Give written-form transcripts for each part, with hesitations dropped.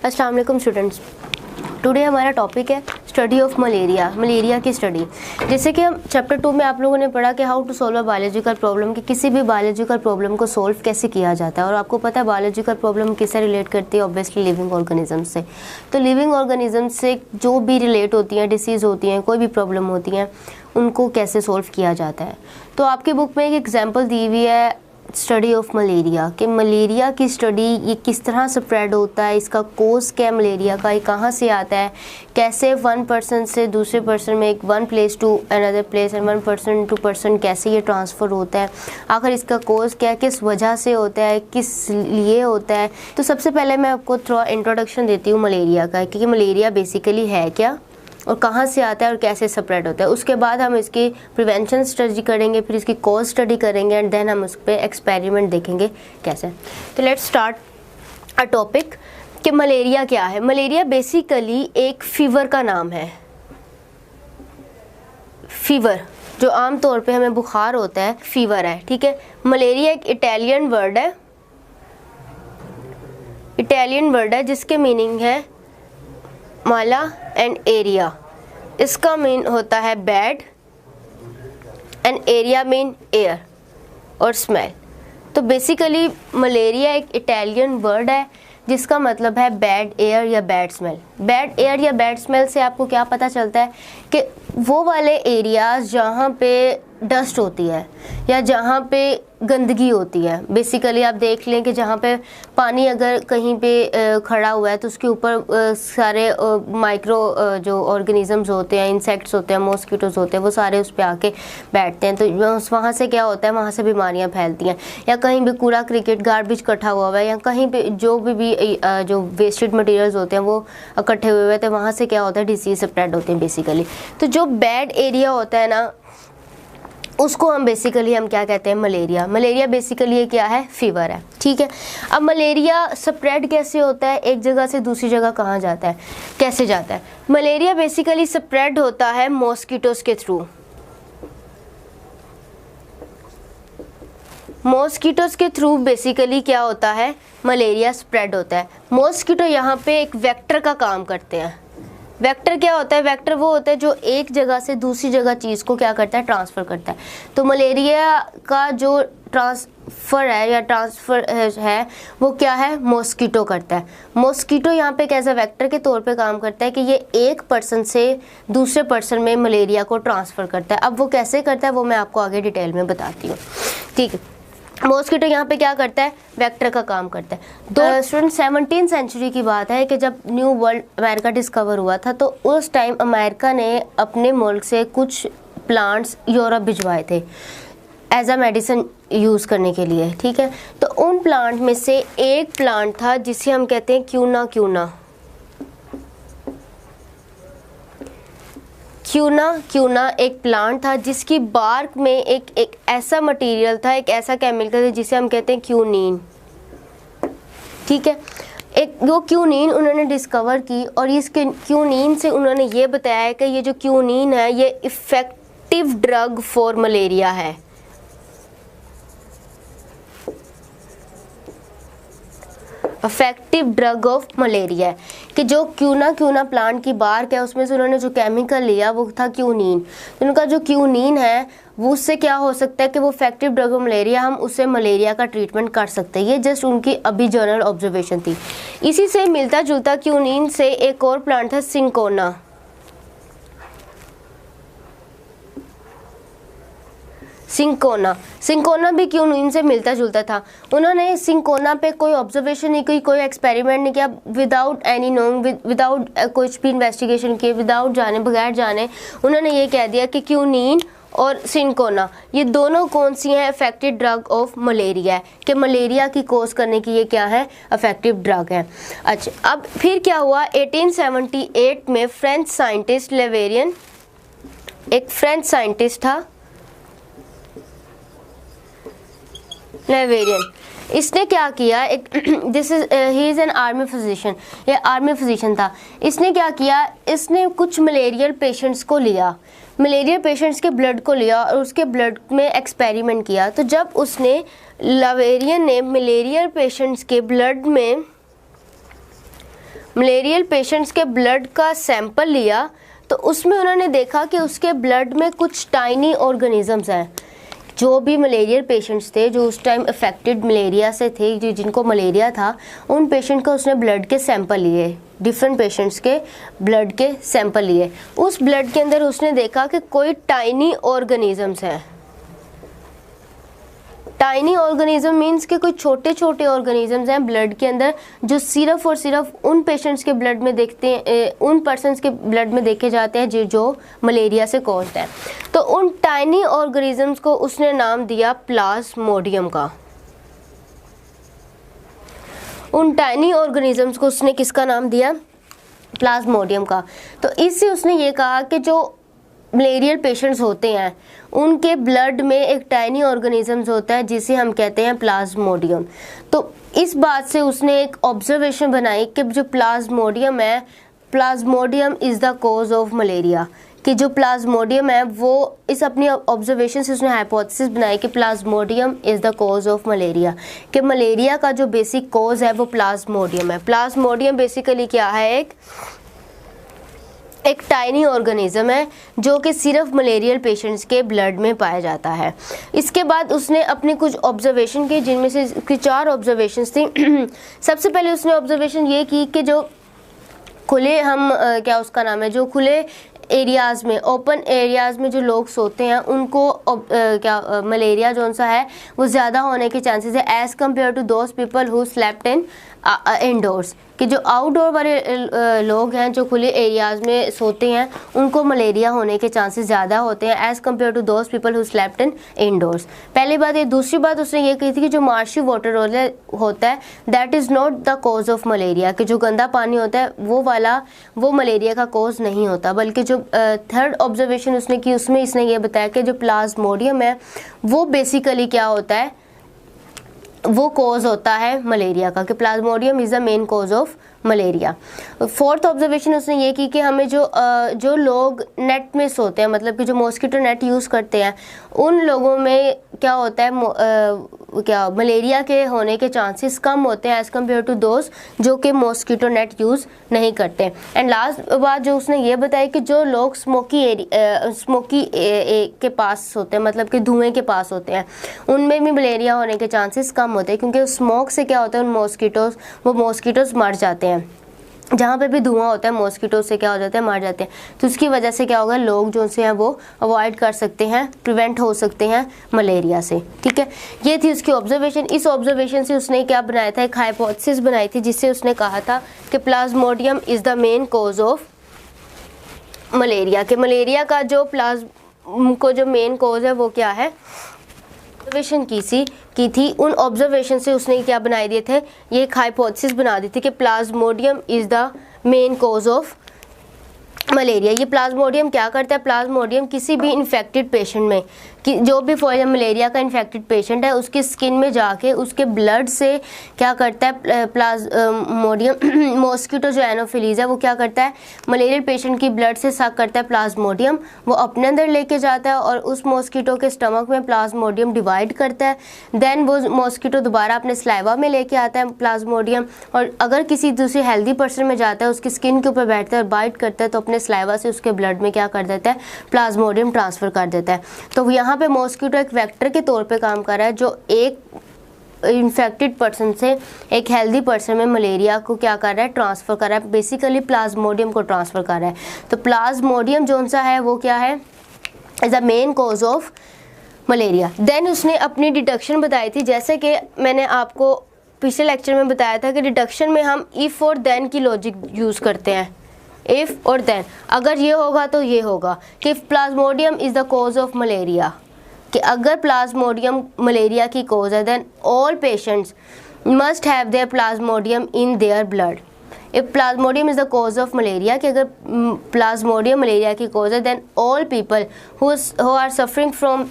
अस्सलाम वालेकुम students. Today हमारा टॉपिक है स्टडी ऑफ मलेरिया, मलेरिया की स्टडी। जैसे कि हम चैप्टर 2 में आप लोगों ने पढ़ा कि how to solve a biological problem, कि किसी भी बायोलॉजिकल प्रॉब्लम को सॉल्व कैसे किया जाता है। और आपको पता है बायोलॉजिकल प्रॉब्लम किससे रिलेट करती है, ऑब्वियसली लिविंग ऑर्गेनिज्म से। तो लिविंग ऑर्गेनिज्म से जो भी रिलेट होती हैं, डिसीज़ होती हैं, कोई भी प्रॉब्लम होती हैं, उनको कैसे सॉल्व किया जाता है। तो आपकी बुक में एक एग्जाम्पल दी हुई है स्टडी ऑफ मलेरिया, कि मलेरिया की स्टडी ये किस तरह स्प्रेड होता है, इसका कोज क्या है मलेरिया का, ये कहाँ से आता है, कैसे वन पर्सन से दूसरे पर्सन में, एक one place to another place and one person to person कैसे ये ट्रांसफ़र होता है, आखिर इसका कोज क्या है, किस वजह से होता है, किस लिए होता है। तो सबसे पहले मैं आपको थोड़ा इंट्रोडक्शन देती हूँ मलेरिया का, क्योंकि मलेरिया बेसिकली है क्या और कहाँ से आता है और कैसे स्प्रेड होता है। उसके बाद हम इसकी प्रिवेंशन स्टडी करेंगे, फिर इसकी कॉज स्टडी करेंगे एंड देन हम उस पर एक्सपेरिमेंट देखेंगे कैसे। तो लेट्स स्टार्ट अ टॉपिक कि मलेरिया क्या है। मलेरिया बेसिकली एक फीवर का नाम है। फीवर जो आम तौर पे हमें बुखार होता है, फीवर है, ठीक है। मलेरिया एक इटालियन वर्ड है, इटालियन वर्ड है जिसके मीनिंग है माला एंड एरिया। इसका मीन होता है bad and area mean air और स्मेल। तो बेसिकली मलेरिया एक इटालियन वर्ड है जिसका मतलब है बैड एयर या बैड स्मेल। बैड एयर या बैड स्मेल से आपको क्या पता चलता है कि वो वाले एरियाज जहाँ पे डस्ट होती है या जहाँ पे गंदगी होती है। बेसिकली आप देख लें कि जहाँ पे पानी अगर कहीं पे खड़ा हुआ है तो उसके ऊपर सारे माइक्रो जो ऑर्गेनिजम्स होते हैं, इंसेक्ट्स होते हैं, मॉस्किटोज होते हैं, वो सारे उस पर आके बैठते हैं। तो वहाँ से क्या होता है, वहाँ से बीमारियाँ फैलती हैं। या कहीं भी कूड़ा क्रिकेट गार्बेज इकट्ठा हुआ है या कहीं पे जो भी जो वेस्टेड मटेरियल्स होते हैं वो इकट्ठे हुए हैं, तो वहाँ से क्या होता है, डिसीज स्प्रेड होते हैं बेसिकली। तो जो बैड एरिया होता है ना, उसको हम बेसिकली हम क्या कहते हैं, मलेरिया। मलेरिया बेसिकली ये क्या है, फीवर है, ठीक है। अब मलेरिया स्प्रेड कैसे होता है, एक जगह से दूसरी जगह कहाँ जाता है, कैसे जाता है। मलेरिया बेसिकली स्प्रेड होता है मॉस्किटोज के थ्रू। मॉस्किटोज के थ्रू बेसिकली क्या होता है, मलेरिया स्प्रेड होता है। मॉस्किटो यहाँ पे एक वेक्टर का काम करते हैं। वेक्टर क्या होता है, वेक्टर वो होता है जो एक जगह से दूसरी जगह चीज़ को क्या करता है, ट्रांसफ़र करता है। तो मलेरिया का जो ट्रांसफ़र है या ट्रांसफ़र है वो क्या है, मॉस्किटो करता है। मॉस्किटो यहाँ पे कैसा वेक्टर के तौर पे काम करता है कि ये एक पर्सन से दूसरे पर्सन में मलेरिया को ट्रांसफ़र करता है। अब वो कैसे करता है वो मैं आपको आगे डिटेल में बताती हूँ, ठीक है। मॉस्किटो यहाँ पे क्या करता है, वेक्टर का काम करता है। स्टूडेंट 17th सेंचुरी की बात है कि जब न्यू वर्ल्ड अमेरिका डिस्कवर हुआ था, तो उस टाइम अमेरिका ने अपने मुल्क से कुछ प्लांट्स यूरोप भिजवाए थे एज अ मेडिसिन यूज़ करने के लिए, ठीक है। तो उन प्लांट में से एक प्लांट था जिसे हम कहते हैं क्यूना। क्यूना एक प्लांट था जिसकी बार्क में एक ऐसा मटेरियल था, एक ऐसा केमिकल था जिसे हम कहते हैं क्यूनीन, ठीक है। एक वो क्यूनीन उन्होंने डिस्कवर की और इस क्यूनीन से उन्होंने ये बताया कि ये जो क्यूनीन है ये इफ़ेक्टिव ड्रग फॉर मलेरिया है। इफेक्टिव ड्रग ऑफ मलेरिया है कि जो क्यूना प्लांट की बार्क है उसमें से उन्होंने जो केमिकल लिया वो था क्यूनीन। तो उनका जो क्यूनीन है वो उससे क्या हो सकता है कि वो इफेक्टिव ड्रग ऑफ मलेरिया, हम उससे मलेरिया का ट्रीटमेंट कर सकते हैं। ये जस्ट उनकी अभी जनरल ऑब्जर्वेशन थी। इसी से मिलता जुलता क्यूनीन से एक और प्लांट था सिंकोना। सिंकोना भी क्यूनीन से मिलता जुलता था। उन्होंने सिंकोना पे कोई ऑब्जर्वेशन नहीं की, कोई एक्सपेरिमेंट नहीं किया, विदाउट एनी नोइंग, विदाउट कुछ भी इन्वेस्टिगेशन किए, विदाउट जाने, बगैर जाने उन्होंने ये कह दिया कि क्यूनीन और सिंकोना ये दोनों कौन सी हैं, इफेक्टिव ड्रग ऑफ मलेरिया है, कि मलेरिया की कोज करने की ये क्या है, इफेक्टिव ड्रग है। अच्छा, अब फिर क्या हुआ, 1878 में फ्रेंच साइंटिस्ट लेवेरियन, एक फ्रेंच साइंटिस्ट था लेवेरियन, इसने क्या किया, एक he is an army physician, ये आर्मी फिजिशियन था। इसने क्या किया, इसने कुछ मलेरियल पेशेंट्स को लिया, मलेरिया पेशेंट्स के ब्लड को लिया और उसके ब्लड में एक्सपेरिमेंट किया। तो जब उसने लेवेरियन ने मलेरिया पेशेंट्स के ब्लड में मलेरियल पेशेंट्स के ब्लड का सैंपल लिया तो उसमें उन्होंने देखा कि उसके ब्लड में कुछ टाइनी ऑर्गेनिजम्स हैं। जो भी मलेरियल पेशेंट्स थे जो उस टाइम अफेक्टेड मलेरिया से थे, जो जिनको मलेरिया था, उन पेशेंट का उसने ब्लड के सैंपल लिए, डिफरेंट पेशेंट्स के ब्लड के सैंपल लिए। उस ब्लड के अंदर उसने देखा कि कोई टाइनी ऑर्गेनिजम्स हैं। टाइनी ऑर्गेनिज्म मीन्स कि कोई छोटे छोटे ऑर्गेनिजम्स हैं ब्लड के अंदर, जो सिर्फ और सिर्फ उन पेशेंट्स के ब्लड में देखते हैं, उन पर्सन्स के ब्लड में देखे जाते हैं जो मलेरिया से कॉज्ड है। तो उन टाइनी ऑर्गेनिजम्स को उसने नाम दिया प्लाज्मोडियम का। उन टाइनी ऑर्गेनिजम्स को उसने किसका नाम दिया? प्लाज्मोडियम का। तो इससे उसने ये कहा कि जो मलेरियल पेशेंट्स होते हैं उनके ब्लड में एक टाइनी ऑर्गेनिजम्स होता है जिसे हम कहते हैं प्लाज्मोडियम। तो इस बात से उसने एक ऑब्जर्वेशन बनाई कि जो प्लाज्मोडियम है, Plasmodium is the cause of malaria, कि जो प्लाज्मोडियम है वो इस अपनी ऑब्जर्वेशन से उसने हाइपोथेसिस बनाई कि plasmodium is the cause of malaria, कि मलेरिया का जो बेसिक कॉज है वो प्लाज्मोडियम है। प्लाज्मोडियम बेसिकली क्या है? एक टाइनी ऑर्गेनिज्म है जो कि सिर्फ मलेरियल पेशेंट्स के ब्लड में पाया जाता है। इसके बाद उसने अपनी कुछ ऑब्जर्वेशन की, जिनमें से उसकी 4 ऑब्जर्वेशंस थी। सबसे पहले उसने ऑब्जर्वेशन ये की कि जो खुले क्या उसका नाम है, जो खुले एरियाज़ में, ओपन एरियाज़ में जो लोग सोते हैं उनको मलेरिया जो सा है वो ज़्यादा होने के चांसेस है as compare to those people who slept in indoors, कि जो आउटडोर वाले लोग हैं जो खुले एरियाज़ में सोते हैं उनको मलेरिया होने के चांसेस ज़्यादा होते हैं as compare to those people who slept in indoors. पहली बात ये। दूसरी बात उसने ये कही थी कि जो मार्शी वाटर होता है that is not the cause of malaria, कि जो गंदा पानी होता है वो मलेरिया का कॉज नहीं होता, बल्कि जो थर्ड ऑब्जर्वेशन उसने की उसमें इसने ये बताया कि जो प्लाज्मोडियम है वो बेसिकली क्या होता है, वो कॉज होता है मलेरिया का, कि plasmodium is the main cause of malaria. Fourth observation उसने ये की कि हमें जो लोग नेट में सोते हैं, मतलब कि जो मॉस्किटो नेट यूज़ करते हैं, उन लोगों में क्या होता है, मलेरिया के होने के चांसेस कम होते हैं एज़ कम्पेयर टू दोज जो कि मॉस्किटो नेट यूज़ नहीं करते। एंड लास्ट बात जो उसने ये बताया कि जो लोग स्मोकी के पास होते हैं, मतलब कि धुएं के पास होते हैं, उनमें भी मलेरिया होने के चांसेस कम होते हैं, क्योंकि स्मोक से क्या होता है, वो मॉस्किटोज मर जाते हैं। जहाँ पे भी धुआं होता है मॉस्किटो से क्या हो जाता है, मर जाते हैं। तो उसकी वजह से क्या होगा, लोग जो से हैं वो अवॉइड कर सकते हैं, प्रिवेंट हो सकते हैं मलेरिया से। ठीक है, ये थी उसकी ऑब्जर्वेशन। इस ऑब्जर्वेशन से उसने क्या बनाया था, एक हाइपोथेसिस बनाई थी, जिससे उसने कहा था कि plasmodium is the main cause of malaria, कि मलेरिया का जो मेन कॉज है वो क्या है। ऑब्जर्वेशन की थी, उन ऑब्जर्वेशन से उसने क्या बनाए दिए थे, ये एक हाइपोथेसिस बना दी थी कि plasmodium is the main cause of malaria. ये प्लाज्मोडियम क्या करता है, प्लाज्मोडियम किसी भी इन्फेक्टेड पेशेंट में, कि जो भी फॉर मलेरिया का इन्फेक्टेड पेशेंट है उसके स्किन में जाके उसके ब्लड से क्या करता है, प्लाज्मोडियम मॉस्किटो जो एनोफिलीज है वो क्या करता है, मलेरियल पेशेंट की ब्लड से सक करता है प्लाज्मोडियम, वो अपने अंदर लेके जाता है और उस मॉस्किटो के स्टमक में प्लाज्मोडियम डिवाइड करता है। देन वो मॉस्किटो दोबारा अपने स्लाइवा में लेके आता है प्लाज्मोडियम, और अगर किसी दूसरे हेल्दी पर्सन में जाता है, उसकी स्किन के ऊपर बैठता है और बाइट करता है, तो अपने स्लाइवा से उसके ब्लड में क्या कर देता है, प्लाज्मोडियम ट्रांसफ़र कर देता है। तो यहाँ पे मॉस्किटो एक वेक्टर के तौर पे काम कर रहा है, जो एक इन्फेक्टेड पर्सन से एक हेल्दी पर्सन में मलेरिया को क्या कर रहा है, ट्रांसफ़र कर रहा है, बेसिकली प्लाज्मोडियम को ट्रांसफ़र कर रहा है। तो प्लाज्मोडियम जो सा है वो क्या है, is the main cause of malaria. Then उसने अपनी डिडक्शन बताई थी, जैसे कि मैंने आपको पिछले लेक्चर में बताया था कि डिडक्शन में हम इफ़ और देन की लॉजिक यूज़ करते हैं। इफ़ और देन, अगर ये होगा तो ये होगा, कि plasmodium is the cause of malaria, कि अगर प्लाज्मोडियम मलेरिया की कॉज है, then all patients must have their plasmodium in their blood. If plasmodium is the cause of malaria, कि अगर प्लाज्मोडियम मलेरिया की कॉज है, then all people who are suffering from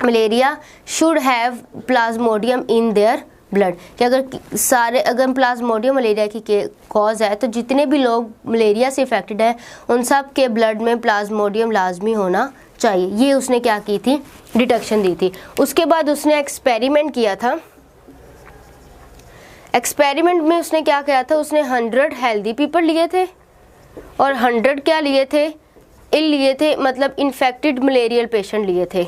malaria should have plasmodium in their blood, कि अगर plasmodium malaria की cause है तो जितने भी लोग मलेरिया से इफेक्टेड हैं उन सब के ब्लड में प्लाज्मोडियम लाजमी होना चाहिए। ये उसने क्या की थी, डिडक्शन दी थी। उसके बाद उसने एक्सपेरिमेंट किया था। एक्सपेरिमेंट में उसने क्या किया था, उसने 100 हेल्दी पीपल लिए थे और 100 क्या लिए थे, इल लिए थे, मतलब इन्फेक्टेड मलेरियल पेशेंट लिए थे।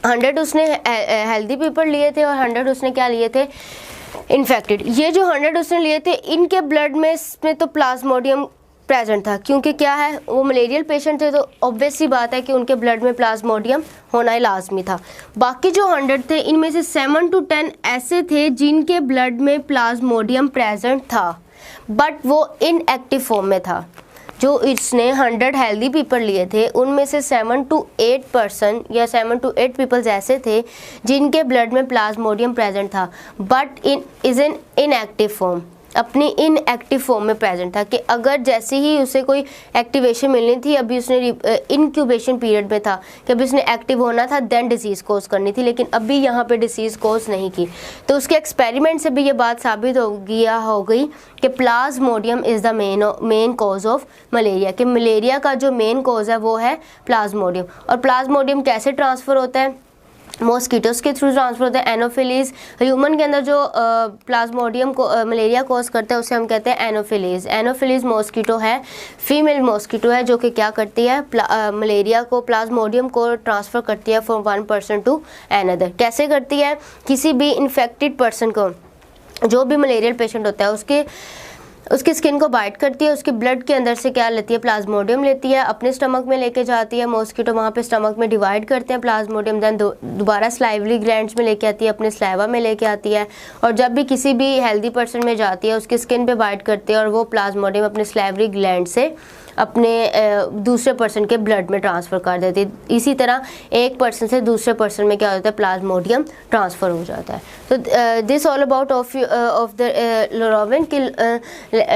100 उसने हेल्दी पीपल लिए थे और 100 उसने क्या लिए थे, इन्फेक्टेड। ये जो 100 उसने लिए थे, इनके ब्लड में इसमें तो प्लाज्मोडियम प्रेजेंट था, क्योंकि क्या है, वो मलेरियल पेशेंट थे, तो ऑब्वियस सी बात है कि उनके ब्लड में प्लाज्मोडियम होना ही लाजमी था। बाकी जो 100 थे, इनमें से 7 to 10 ऐसे थे जिनके ब्लड में प्लाज्मोडियम प्रेजेंट था, बट वो इनएक्टिव फॉर्म में था। जो इसने 100 हेल्दी पीपल लिए थे, उनमें से 7 to 8% या 7 to 8 पीपल्स ऐसे थे जिनके ब्लड में प्लाज्मोडियम प्रेजेंट था, but is an inactive form, अपनी इनएक्टिव फॉर्म में प्रेजेंट था। कि अगर जैसे ही उसे कोई एक्टिवेशन मिलनी थी, अभी उसने इंक्यूबेशन पीरियड में था कि अभी उसने एक्टिव होना था, देन डिसीज़ कोज करनी थी, लेकिन अभी यहाँ पे डिसीज़ कोज नहीं की। तो उसके एक्सपेरिमेंट से भी ये बात साबित हो गई कि plasmodium is the main cause of malaria, कि मलेरिया का जो मेन कॉज है वो है प्लाज्मोडियम। और प्लाज्मोडियम कैसे ट्रांसफ़र होता है, मॉस्किटोज़ के थ्रू ट्रांसफर होता है। एनोफिलीज, ह्यूमन के अंदर जो प्लाज्मोडियम को मलेरिया कॉज करता है, उसे हम कहते हैं एनोफिलीज। एनोफिलीज मॉस्किटो है, फीमेल मॉस्किटो है, जो कि क्या करती है, मलेरिया को, प्लाज्मोडियम को ट्रांसफ़र करती है from one person to another. कैसे करती है, किसी भी इन्फेक्टेड पर्सन को, जो भी मलेरियल पेशेंट होता है, उसकी स्किन को बाइट करती है, उसके ब्लड के अंदर से क्या लेती है, प्लाज्मोडियम लेती है, अपने स्टमक में लेके जाती है। मॉस्किटो वहाँ पे स्टमक में डिवाइड करते हैं प्लाज्मोडियम, देन दोबारा स्लाइवरी ग्लैंड्स में लेके आती है, अपने स्लाइवा में लेके आती है, और जब भी किसी भी हेल्दी पर्सन में जाती है, उसकी स्किन पे बाइट करती है, और वो प्लाज्मोडियम अपने स्लाइवरी ग्लैंड से अपने दूसरे पर्सन के ब्लड में ट्रांसफ़र कर देती है। इसी तरह एक पर्सन से दूसरे पर्सन में क्या होता है, प्लाज्मोडियम ट्रांसफ़र हो जाता है। तो this all about of the लोरोविन कि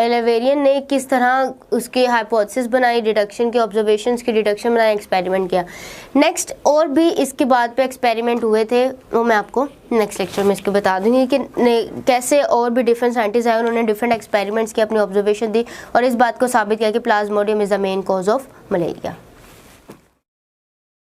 लेवेरियन ने किस तरह उसकी हाइपोथेसिस बनाई, डिडक्शन के ऑब्जर्वेशंस की डिडक्शन बनाई, एक्सपेरिमेंट किया। नेक्स्ट और भी इसके बाद पे एक्सपेरिमेंट हुए थे, वो मैं आपको नेक्स्ट लेक्चर में इसको बता दूंगी कि कैसे और भी डिफरेंट साइंटिस्ट आए, उन्होंने डिफरेंट एक्सपेरिमेंट्स की, अपनी ऑब्जर्वेशन दी और इस बात को साबित किया कि plasmodium is the main cause of malaria.